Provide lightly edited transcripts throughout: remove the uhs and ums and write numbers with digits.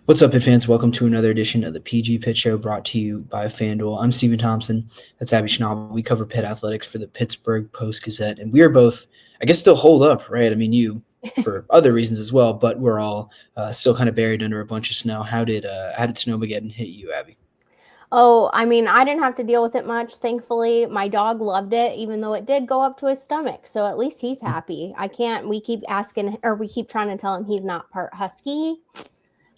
What's up, Pitt fans? Welcome to another edition of the PG Pitt Show brought to you by FanDuel. I'm Stephen Thompson. That's Abby Schnable. We cover Pitt athletics for the Pittsburgh Post-Gazette, and we are both, I guess, still holed up, right? I mean, you for other reasons as well, but we're all still kind of buried under a bunch of snow. How did Snowmageddon hit you, Abby? Oh, I mean, I didn't have to deal with it much, thankfully. My dog loved it, even though it did go up to his stomach. So at least he's happy. We keep asking, or we keep trying to tell him he's not part husky,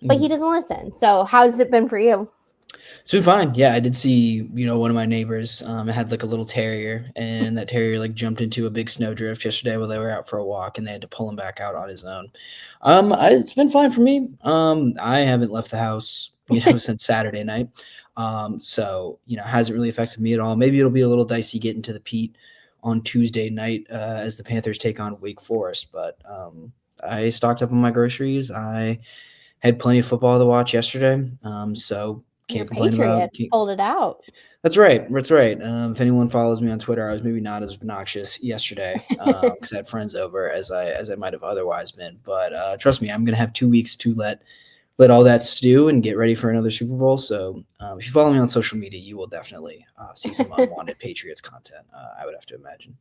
but he doesn't listen. So how's it been for you? It's been fine. Yeah, I did see, one of my neighbors had like a little terrier, and that terrier like jumped into a big snowdrift yesterday while they were out for a walk, and they had to pull him back out on his own. It's been fine for me. I haven't left the house, since Saturday night. So hasn't really affected me at all. Maybe it'll be a little dicey getting to the Pete on Tuesday night as the Panthers take on Wake Forest, but I stocked up on my groceries. I had plenty of football to watch yesterday, so Your can't complain about. Patriots pulled it out. That's right. That's right. If anyone follows me on Twitter, I was maybe not as obnoxious yesterday because I had friends over as I might have otherwise been. But trust me, I'm gonna have 2 weeks to let all that stew and get ready for another Super Bowl. So if you follow me on social media, you will definitely see some unwanted Patriots content. I would have to imagine.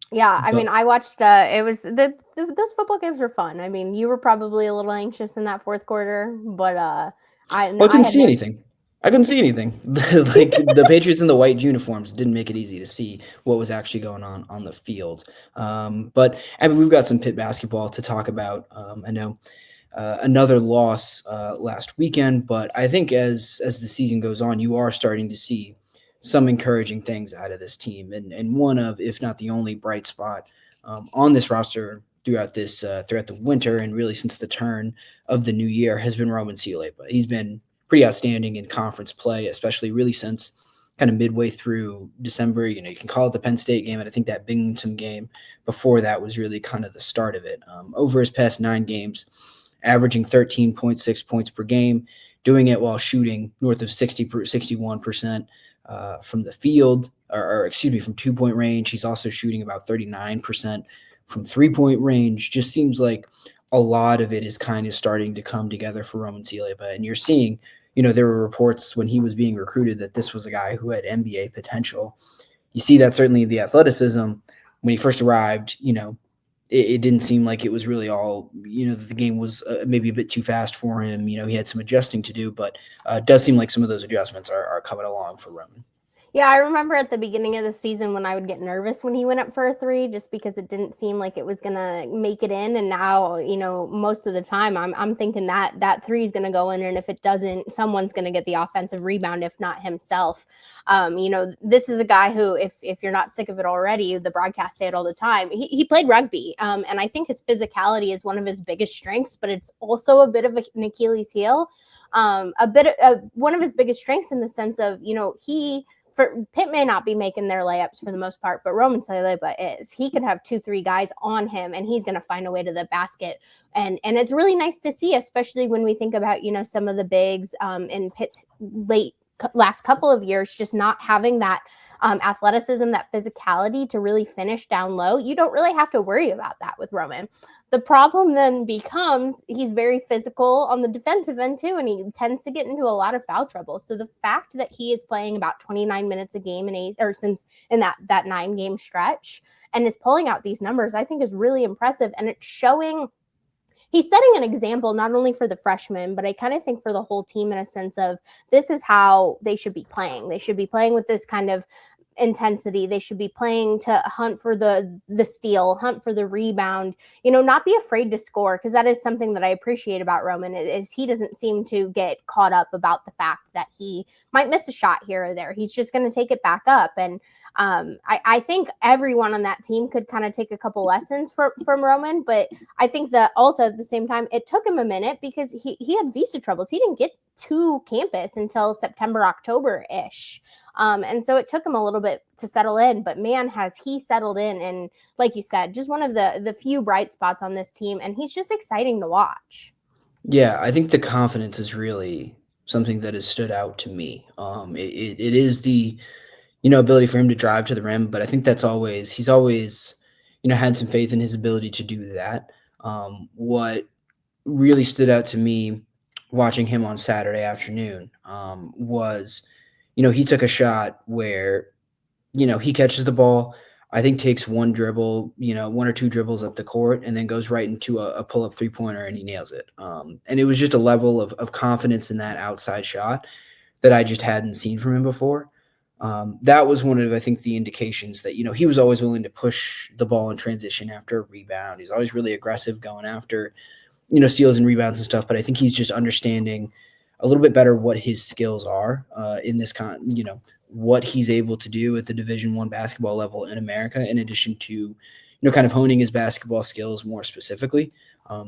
Yeah, I But mean, I watched. It was those football games were fun. I mean, you were probably a little anxious in that fourth quarter, but I I couldn't had see no. anything. I couldn't see anything. Like the Patriots in the white uniforms didn't make it easy to see what was actually going on the field. But I mean, we've got some Pitt basketball to talk about. I know another loss last weekend, but I think as the season goes on, you are starting to see some encouraging things out of this team, and one of, if not the only, bright spot on this roster throughout the winter and really since the turn of the new year has been Roman Siulepa. He's been pretty outstanding in conference play, especially really since kind of midway through December. You can call it the Penn State game, and I think that Binghamton game before that was really kind of the start of it. Over his past 9 games, averaging 13.6 points per game, doing it while shooting north of 61% from the field, or excuse me, from 2 point range. He's also shooting about 39% from 3 point range. Just seems like a lot of it is kind of starting to come together for Roman Siulepa. And you're seeing, there were reports when he was being recruited that this was a guy who had NBA potential. You see that certainly the athleticism when he first arrived, it didn't seem like it was really all, the game was maybe a bit too fast for him. He had some adjusting to do, but it does seem like some of those adjustments are coming along for Roman. Yeah, I remember at the beginning of the season when I would get nervous when he went up for a three, just because it didn't seem like it was gonna make it in. And now, most of the time, I'm thinking that three is gonna go in, and if it doesn't, someone's gonna get the offensive rebound, if not himself. This is a guy who, if you're not sick of it already, the broadcasts say it all the time. He played rugby, and I think his physicality is one of his biggest strengths, but it's also a bit of an Achilles heel. One of his biggest strengths in the sense of, Pitt may not be making their layups for the most part, but Roman Siulepa is. He could have 2-3 guys on him, and he's going to find a way to the basket. And it's really nice to see, especially when we think about some of the bigs in Pitt's last couple of years, just not having that athleticism, that physicality to really finish down low. You don't really have to worry about that with Roman. The problem then becomes he's very physical on the defensive end too, and he tends to get into a lot of foul trouble. So the fact that he is playing about 29 minutes a game in that 9-game stretch and is pulling out these numbers, I think is really impressive. And it's showing he's setting an example not only for the freshmen, but I kind of think for the whole team in a sense of this is how they should be playing. They should be playing with this kind of intensity. They should be playing to hunt for the steal, hunt for the rebound, not be afraid to score, because that is something that I appreciate about Roman is he doesn't seem to get caught up about the fact that he might miss a shot here or there. He's just going to take it back up. And I think everyone on that team could kind of take a couple lessons from Roman, but I think that also at the same time, it took him a minute because he had visa troubles. He didn't get to campus until September, October-ish. And so it took him a little bit to settle in, but man, has he settled in. And like you said, just one of the few bright spots on this team. And he's just exciting to watch. Yeah, I think the confidence is really something that has stood out to me. It is the ability for him to drive to the rim, but I think he's always had some faith in his ability to do that. What really stood out to me watching him on Saturday afternoon was, he took a shot where, he catches the ball, I think takes one dribble, one or two dribbles up the court, and then goes right into a pull up 3-pointer and he nails it. And it was just a level of confidence in that outside shot that I just hadn't seen from him before. That was one of, I think, the indications that, he was always willing to push the ball in transition after a rebound. He's always really aggressive going after, steals and rebounds and stuff. But I think he's just understanding a little bit better what his skills are in this what he's able to do at the Division I basketball level in America, in addition to, kind of honing his basketball skills more specifically.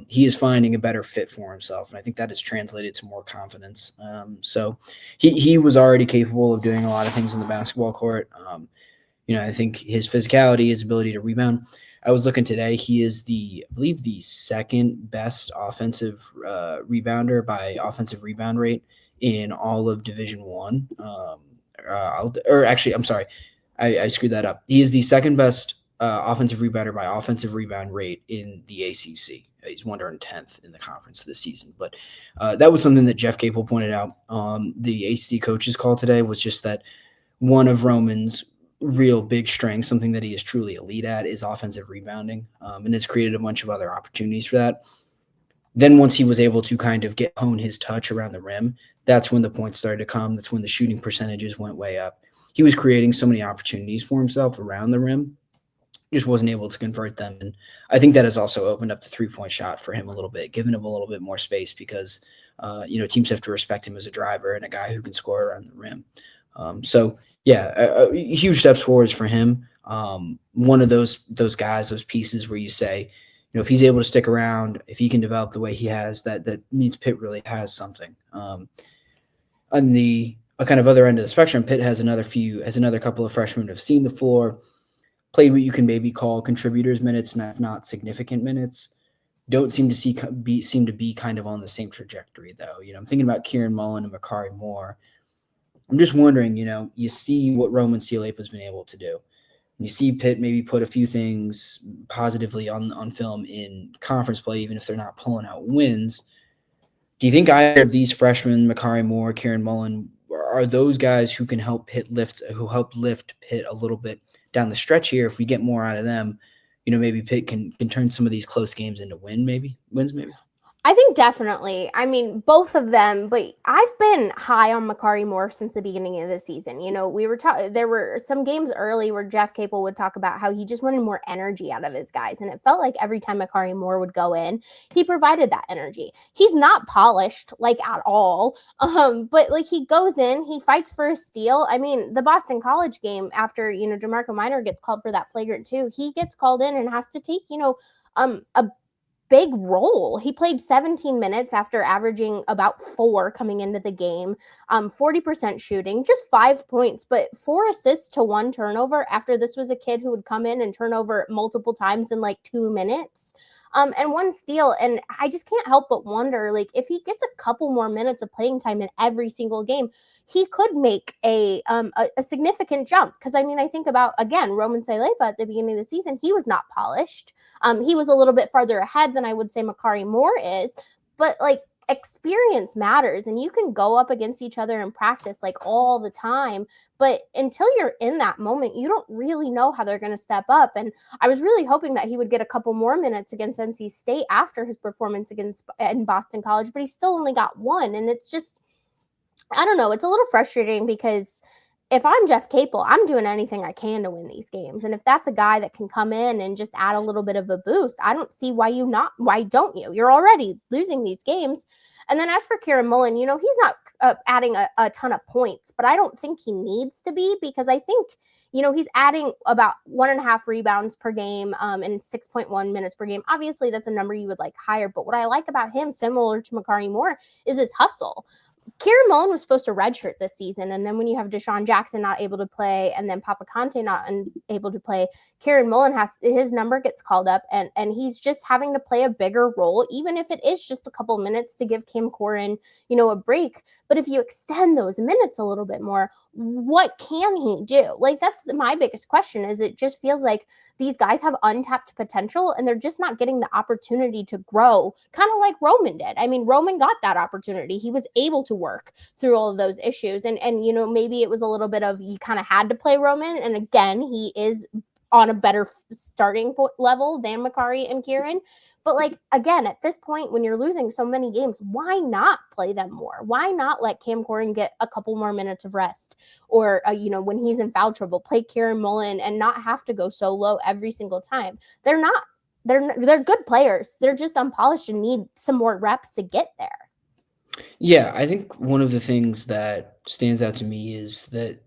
He is finding a better fit for himself, and I think that has translated to more confidence. So he was already capable of doing a lot of things in the basketball court. I think his physicality, his ability to rebound. I was looking today. He is I believe the second best offensive rebounder by offensive rebound rate in all of Division One. Or actually, I'm sorry, I screwed that up. He is the second best offensive rebounder by offensive rebound rate in the ACC. He's 110th in the conference this season. But that was something that Jeff Capel pointed out on the ACC coaches call today, was just that one of Roman's real big strengths, something that he is truly elite at, is offensive rebounding. And it's created a bunch of other opportunities for that. Then once he was able to kind of hone his touch around the rim, that's when the points started to come. That's when the shooting percentages went way up. He was creating so many opportunities for himself around the rim, just wasn't able to convert them. And I think that has also opened up the 3-point shot for him a little bit, given him a little bit more space because, teams have to respect him as a driver and a guy who can score around the rim. Huge steps forwards for him. One of those guys, those pieces where you say, if he's able to stick around, if he can develop the way he has, that means Pitt really has something. On the kind of other end of the spectrum, Pitt has another couple of freshmen who have seen the floor, played what you can maybe call contributors minutes, not significant minutes. Don't seem to be kind of on the same trajectory though. I'm thinking about Kieran Mullen and Macari Moore. I'm just wondering, you see what Roman Siulepa has been able to do. You see Pitt maybe put a few things positively on film in conference play, even if they're not pulling out wins. Do you think either of these freshmen, Macari Moore, Kieran Mullen, are those guys who can help lift Pitt a little bit down the stretch here? If we get more out of them, maybe Pitt can turn some of these close games into wins maybe. I think definitely. I mean, both of them, but I've been high on Macari Moore since the beginning of the season. There were some games early where Jeff Capel would talk about how he just wanted more energy out of his guys. And it felt like every time Macari Moore would go in, he provided that energy. He's not polished at all. But he goes in, he fights for a steal. I mean, the Boston College game after, DeMarco Minor gets called for that flagrant 2, he gets called in and has to take, a big role. He played 17 minutes after averaging about 4 coming into the game, 40% shooting, just 5 points, but 4 assists to 1 turnover after this was a kid who would come in and turn over multiple times in 2 minutes. And 1 steal. And I just can't help but wonder, if he gets a couple more minutes of playing time in every single game, he could make a significant jump. Because, I think about, again, Roman Siulepa at the beginning of the season, he was not polished. He was a little bit farther ahead than I would say Macari Moore is. But, experience matters. And you can go up against each other in practice, all the time. But until you're in that moment, you don't really know how they're going to step up. And I was really hoping that he would get a couple more minutes against NC State after his performance in Boston College. But he still only got 1. And it's just, I don't know. It's a little frustrating because if I'm Jeff Capel, I'm doing anything I can to win these games. And if that's a guy that can come in and just add a little bit of a boost, I don't see why don't you? You're already losing these games. And then as for Kieran Mullen, he's not adding a ton of points, but I don't think he needs to be, because I think, he's adding about 1.5 rebounds per game and 6.1 minutes per game. Obviously, that's a number you would like higher. But what I like about him, similar to Macari Moore, is his hustle. Kieran Mullen was supposed to redshirt this season, and then when you have Deshaun Jackson not able to play, and then Papa Conte not able to play, Kieran Mullen his number gets called up, and he's just having to play a bigger role, even if it is just a couple minutes to give Cam Corin, a break. But if you extend those minutes a little bit more, what can he do? Like, that's my biggest question. Is it just feels like these guys have untapped potential and they're just not getting the opportunity to grow, kind of like Roman did. I mean, Roman got that opportunity. He was able to work through all of those issues. And maybe it was a little bit of, you kind of had to play Roman. And again, he is on a better starting level than Macari and Kieran. But like, again, at this point, when you're losing so many games, why not play them more? Why not let Cam Corrin get a couple more minutes of rest? Or, when he's in foul trouble, play Kieran Mullen and not have to go so low every single time. They're good players. They're just unpolished and need some more reps to get there. Yeah, I think one of the things that stands out to me is that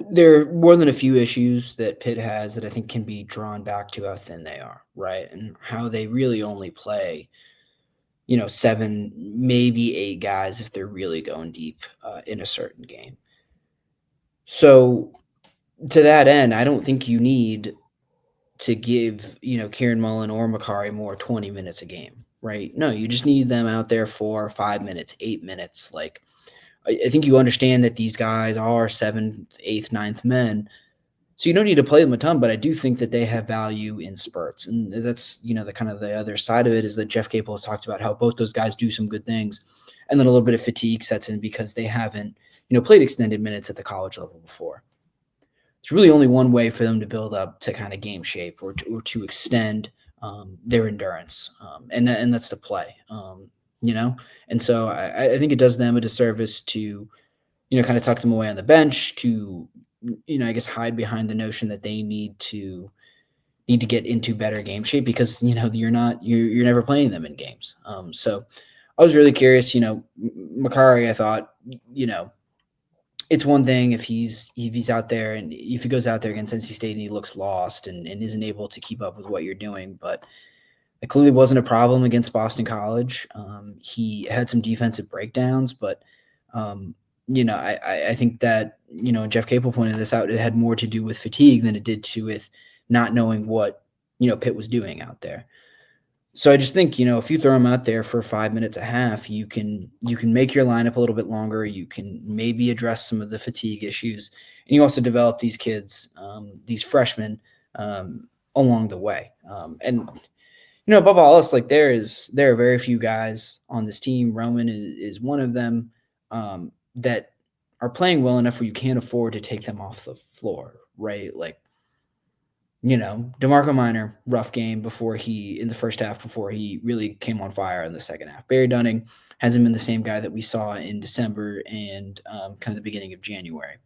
there are more than a few issues that Pitt has that I think can be drawn back to how thin they are, right? And how they really only play, 7, maybe 8 guys if they're really going deep in a certain game. So to that end, I don't think you need to give, Kieran Mullen or Macari Moore 20 minutes a game, right? No, you just need them out there for 5 minutes, 8 minutes. Like, I think you understand that these guys are 7th, 8th, 9th men, so you don't need to play them a ton, but I do think that they have value in spurts. And that's, the kind of the other side of it is that Jeff Capel has talked about how both those guys do some good things. And then a little bit of fatigue sets in because they haven't, played extended minutes at the college level before. It's really only one way for them to build up to kind of game shape or to extend their endurance. And that's to play, And so I think it does them a disservice to, kind of tuck them away on the bench, to, I guess hide behind the notion that they need to get into better game shape because, you're never playing them in games. So I was really curious, Macari, I thought, it's one thing if he's out there and if he goes out there against NC State and he looks lost and isn't able to keep up with what you're doing, but it clearly wasn't a problem against Boston College. He had some defensive breakdowns, but I think that, Jeff Capel pointed this out, it had more to do with fatigue than it did with not knowing what, Pitt was doing out there. So I just think, if you throw him out there for 5 minutes a half, you can make your lineup a little bit longer. You can maybe address some of the fatigue issues. And you also develop these kids, these freshmen along the way. And above all else, like there are very few guys on this team. Roman is one of them that are playing well enough where you can't afford to take them off the floor, right? Like, DeMarco Minor, rough game in the first half before he really came on fire in the second half. Barry Dunning hasn't been the same guy that we saw in December and kind of the beginning of January.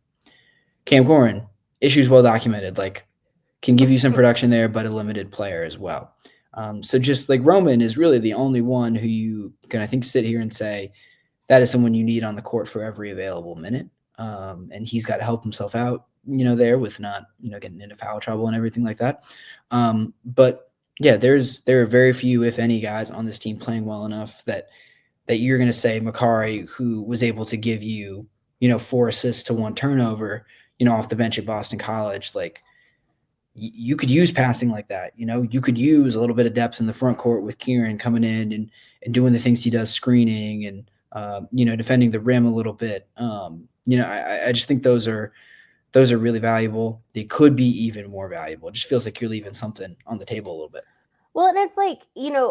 Cam Corrin, issues well documented, like can give you some production there, but a limited player as well. So just like Roman is really the only one who you can, I think, sit here and say that is someone you need on the court for every available minute. And he's got to help himself out, there with not, getting into foul trouble and everything like that. But yeah, there are very few, if any, guys on this team playing well enough that you're going to say Macari, who was able to give you, 4 assists to 1 turnover, off the bench at Boston College, like you could use passing like that. You could use a little bit of depth in the front court with Kieran coming in and doing the things he does, screening and, defending the rim a little bit. I just think those are really valuable. They could be even more valuable. It just feels like you're leaving something on the table a little bit. Well, and it's like,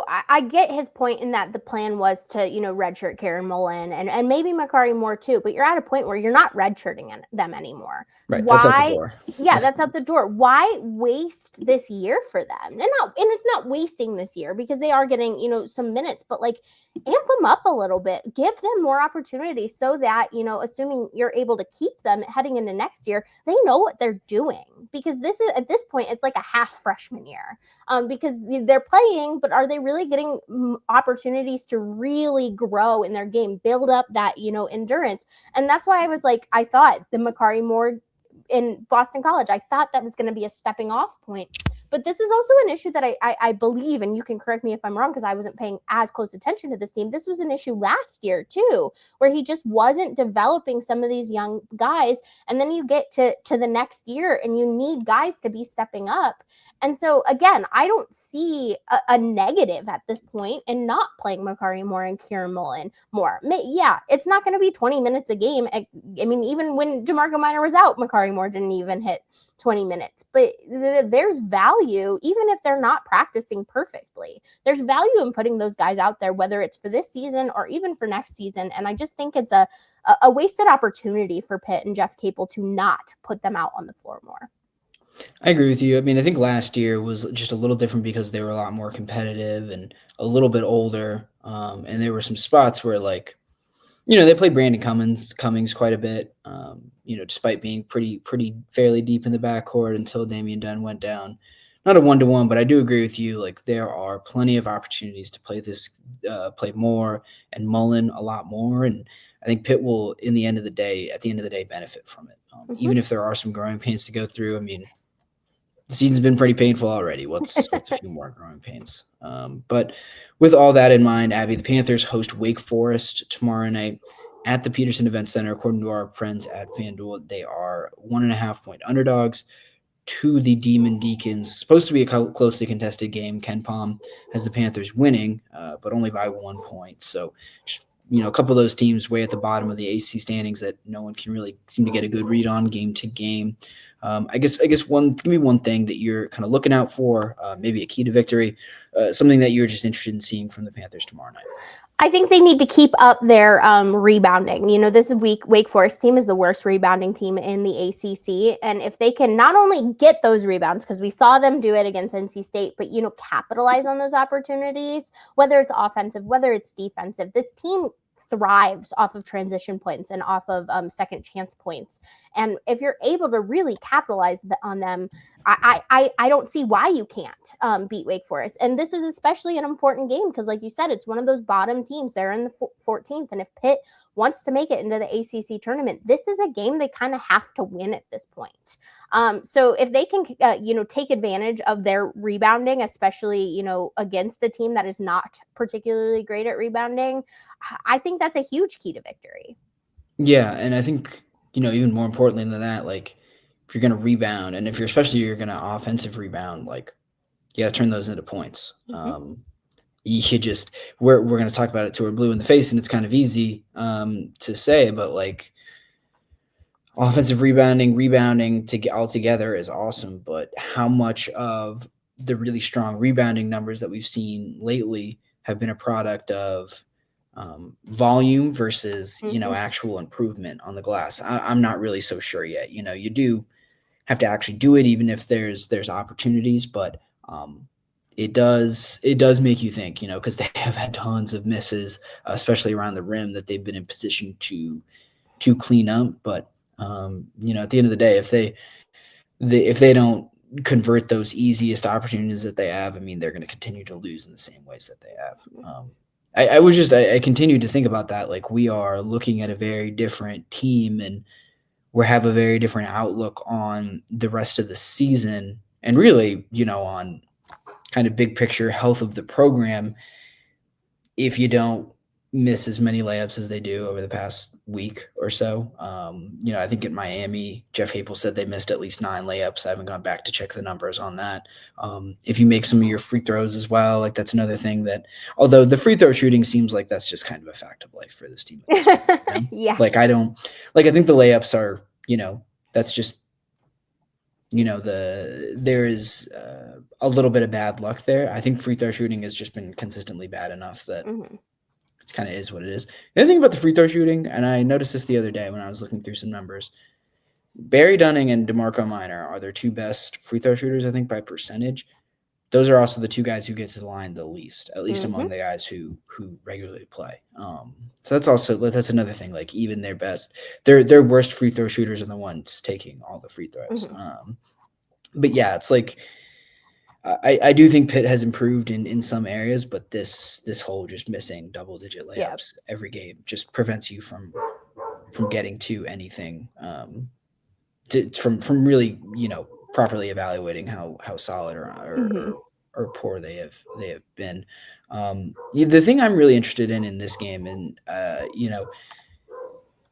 I get his point in that the plan was to, redshirt Kieran Mullen and maybe Macari Moore too, but you're at a point where you're not redshirting them anymore. Right. That's out the door. Yeah, that's out the door. Why waste this year for them? And it's not wasting this year because they are getting, some minutes, but like amp them up a little bit, give them more opportunities so that, assuming you're able to keep them heading into next year, they know what they're doing because at this point, it's like a half freshman year because they're playing, but are they really getting opportunities to really grow in their game, build up that, endurance? And that's why I thought the Macari Moore in Boston College, I thought that was going to be a stepping off point. But this is also an issue that I believe, and you can correct me if I'm wrong because I wasn't paying as close attention to this team. This was an issue last year too, where he just wasn't developing some of these young guys. And then you get to the next year and you need guys to be stepping up. And so, again, I don't see a negative at this point in not playing Macari Moore and Kieran Mullen more. Yeah, it's not going to be 20 minutes a game. I mean, even when DeMarco Minor was out, Macari Moore didn't even hit 20 minutes. But there's value, even if they're not practicing perfectly. There's value in putting those guys out there, whether it's for this season or even for next season. And I just think it's a wasted opportunity for Pitt and Jeff Capel to not put them out on the floor more. I agree with you. I mean, I think last year was just a little different because they were a lot more competitive and a little bit older. And there were some spots where, like, they played Brandon Cummings quite a bit, despite being pretty fairly deep in the backcourt until Damian Dunn went down. Not a one-to-one, but I do agree with you. Like, there are plenty of opportunities to play Moore and Mullen a lot more. And I think Pitt will, at the end of the day, benefit from it. Even if there are some growing pains to go through. I mean, the season's been pretty painful already. What's a few more growing pains? But with all that in mind, Abby, the Panthers host Wake Forest tomorrow night at the Peterson Event Center. According to our friends at FanDuel, they are 1.5-point underdogs to the Demon Deacons. Supposed to be a closely contested game. Ken Palm has the Panthers winning, but only by 1 point. So, a couple of those teams way at the bottom of the AC standings that no one can really seem to get a good read on game to game. I guess give me one thing that you're kind of looking out for, maybe a key to victory, something that you're just interested in seeing from the Panthers tomorrow night. I think they need to keep up their rebounding. This Wake Forest team is the worst rebounding team in the ACC. And if they can not only get those rebounds, because we saw them do it against NC State, but, capitalize on those opportunities, whether it's offensive, whether it's defensive, this team thrives off of transition points and off of second chance points. And if you're able to really capitalize on them, I don't see why you can't beat Wake Forest. And this is especially an important game because, like you said, it's one of those bottom teams. They're in the 14th. And if Pitt wants to make it into the ACC tournament, this is a game they kind of have to win at this point. So if they can, take advantage of their rebounding, especially, against a team that is not particularly great at rebounding, I think that's a huge key to victory. Yeah, and I think, even more importantly than that, like, if you're going to rebound, and if you're going to offensive rebound, like, you got to turn those into points. Mm-hmm. You just, we're going to talk about it till we're blue in the face, and it's kind of easy to say, but, like, offensive rebounding to get all together is awesome, but how much of the really strong rebounding numbers that we've seen lately have been a product of volume versus, actual improvement on the glass? I'm not really so sure yet. You do have to actually do it, even if there's opportunities, but it does make you think, because they have had tons of misses, especially around the rim, that they've been in position to clean up. But at the end of the day, if they don't convert those easiest opportunities that they have, I mean, they're going to continue to lose in the same ways that they have. I continue to think about that. Like, we are looking at a very different team, and we have a very different outlook on the rest of the season, and really, on kind of big picture health of the program. If you don't miss as many layups as they do over the past week or so. I think in Miami, Jeff Capel said they missed at least 9 layups. I haven't gone back to check the numbers on that. If you make some of your free throws as well, like, that's another thing that, although the free throw shooting seems like that's just kind of a fact of life for this team. Yeah. Like, I think the layups are, that's just, there is a little bit of bad luck there. I think free throw shooting has just been consistently bad enough that it kind of is what it is. The other thing about the free throw shooting, and I noticed this the other day when I was looking through some numbers, Barry Dunning and DeMarco Minor are their 2 best free throw shooters, I think, by percentage. Those are also the 2 guys who get to the line the least, at least among the guys who regularly play. So that's another thing. Like, even their best, their worst free throw shooters are the ones taking all the free throws. But yeah, it's like, I do think Pitt has improved in some areas, but this whole just missing double-digit layups every game just prevents you from getting to anything, from really, properly evaluating how solid Mhm. or poor they have been. The thing I'm really interested in this game, and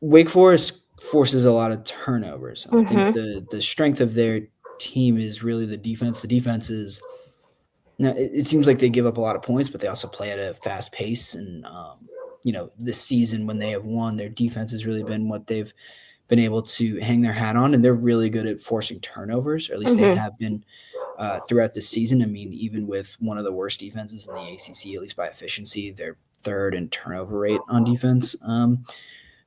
Wake Forest forces a lot of turnovers. I think Mhm. the strength of their team is really the defense. The defense is now it seems like they give up a lot of points, but they also play at a fast pace. And this season when they have won, their defense has really been what they've been able to hang their hat on, and they're really good at forcing turnovers, or at least they Mhm. have been throughout this season. I mean, even with one of the worst defenses in the ACC, at least by efficiency, they're third in turnover rate on defense.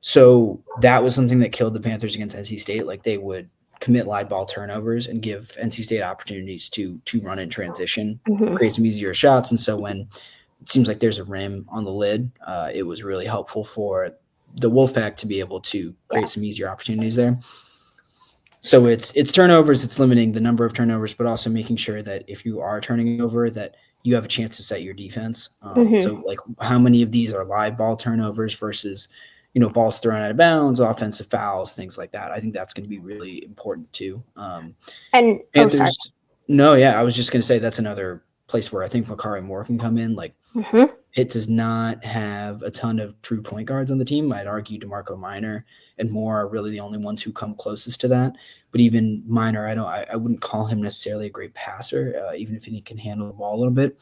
So that was something that killed the Panthers against NC State. Like they would commit live ball turnovers and give NC State opportunities to run in transition, Mhm. create some easier shots. And so when it seems like there's a rim on the lid, it was really helpful for the Wolfpack to be able to Yeah. create some easier opportunities there. So it's turnovers, it's limiting the number of turnovers, but also making sure that if you are turning over, that you have a chance to set your defense. Mhm. So like how many of these are live ball turnovers versus balls thrown out of bounds, offensive fouls, things like that. I think that's going to be really important too. And oh, sorry. Panthers. No, yeah, I was just going to say that's another place where I think Macari Moore can come in. Like Mhm. Pitt does not have a ton of true point guards on the team. I'd argue DeMarco Minor and Moore are really the only ones who come closest to that. But even Minor, I wouldn't call him necessarily a great passer, even if he can handle the ball a little bit.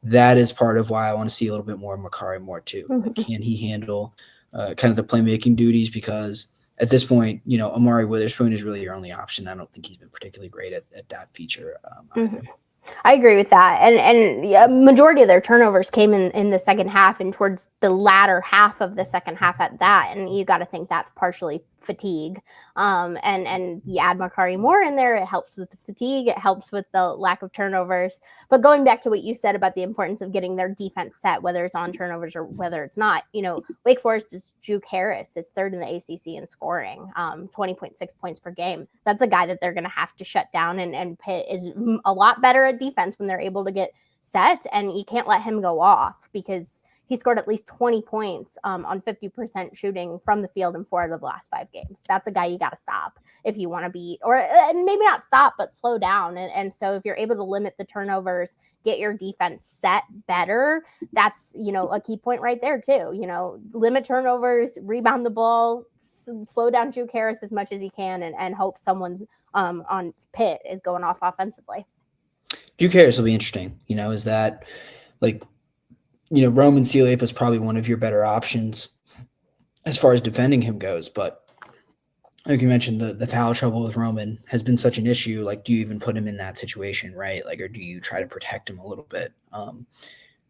That is part of why I want to see a little bit more of Macari Moore too. Like, Mhm. can he handle kind of the playmaking duties? Because at this point, Amari Witherspoon is really your only option. I don't think he's been particularly great at that feature Mhm. either. I agree with that, and yeah, majority of their turnovers came in the second half and towards the latter half of the second half at that, and you got to think that's partially fatigue. And you add Macari Moore in there, it helps with the fatigue, it helps with the lack of turnovers. But going back to what you said about the importance of getting their defense set, whether it's on turnovers or whether it's not, Wake Forest is Juke Harris is third in the ACC in scoring, 20.6 points per game. That's a guy that they're going to have to shut down, and Pitt is a lot better at defense when they're able to get set, and you can't let him go off because he scored at least 20 points on 50% shooting from the field in 4 out of the last 5 games. That's a guy you got to stop if you want to beat, or maybe not stop, but slow down. And so if you're able to limit the turnovers, get your defense set better, that's, a key point right there too. Limit turnovers, rebound the ball, slow down Juke Harris as much as you can, and hope someone's on Pitt is going off offensively. Juke Harris will be interesting. Is that like Roman Siulepa is probably one of your better options as far as defending him goes. But like you mentioned, the foul trouble with Roman has been such an issue. Like, do you even put him in that situation, right? Like, or do you try to protect him a little bit?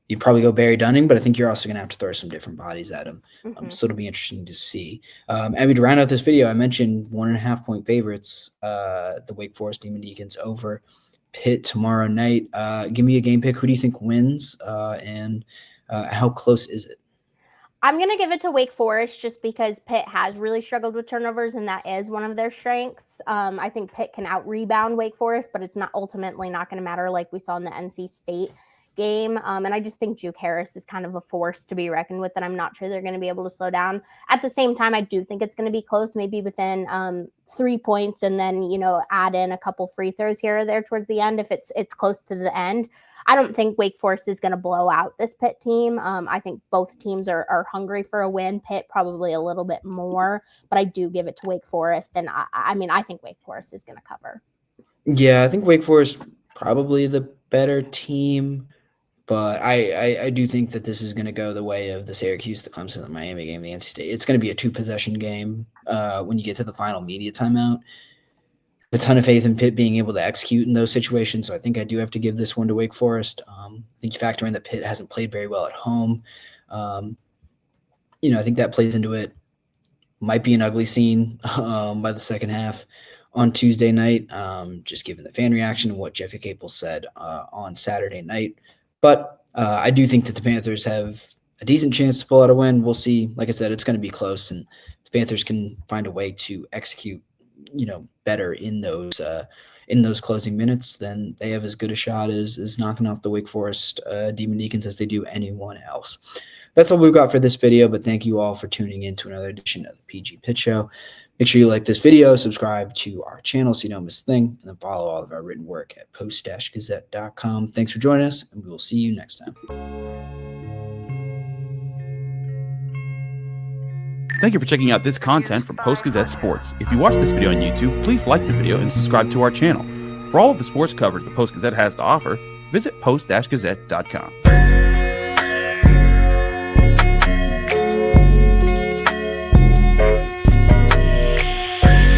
You'd probably go Barry Dunning, but I think you're also going to have to throw some different bodies at him. So it'll be interesting to see. To round out this video, I mentioned 1.5 point favorites, the Wake Forest Demon Deacons over Pitt tomorrow night. Give me a game pick. Who do you think wins? And how close is it? I'm going to give it to Wake Forest just because Pitt has really struggled with turnovers, and that is one of their strengths. I think Pitt can out-rebound Wake Forest, but it's not ultimately not going to matter like we saw in the NC State game. And I just think Juke Harris is kind of a force to be reckoned with, and I'm not sure they're going to be able to slow down. At the same time, I do think it's going to be close, maybe within 3 points, and then, add in a couple free throws here or there towards the end if it's close to the end. I don't think Wake Forest is going to blow out this Pitt team. I think both teams are hungry for a win. Pitt probably a little bit more, but I do give it to Wake Forest. And I think Wake Forest is going to cover. Yeah, I think Wake Forest probably the better team, but I do think that this is going to go the way of the Syracuse, the Clemson, the Miami game, the NC State. It's going to be a 2-possession game when you get to the final media timeout. A ton of faith in Pitt being able to execute in those situations. So I think I do have to give this one to Wake Forest. I think you factor in that Pitt hasn't played very well at home. I think that plays into it. Might be an ugly scene by the second half on Tuesday night, just given the fan reaction and what Jeffy Capel said on Saturday night. But I do think that the Panthers have a decent chance to pull out a win. We'll see. Like I said, it's going to be close, and the Panthers can find a way to execute better in those closing minutes, then they have as good a shot as knocking off the Wake Forest Demon Deacons as they do anyone else. That's all we've got for this video, but thank you all for tuning in to another edition of the PG Pitt Show. Make sure you like this video, subscribe to our channel so you don't miss a thing, and then follow all of our written work at post-gazette.com. Thanks for joining us, and we will see you next time. Thank you for checking out this content from Post-Gazette Sports. If you watch this video on YouTube, please like the video and subscribe to our channel. For all of the sports coverage the Post-Gazette has to offer, visit post-gazette.com.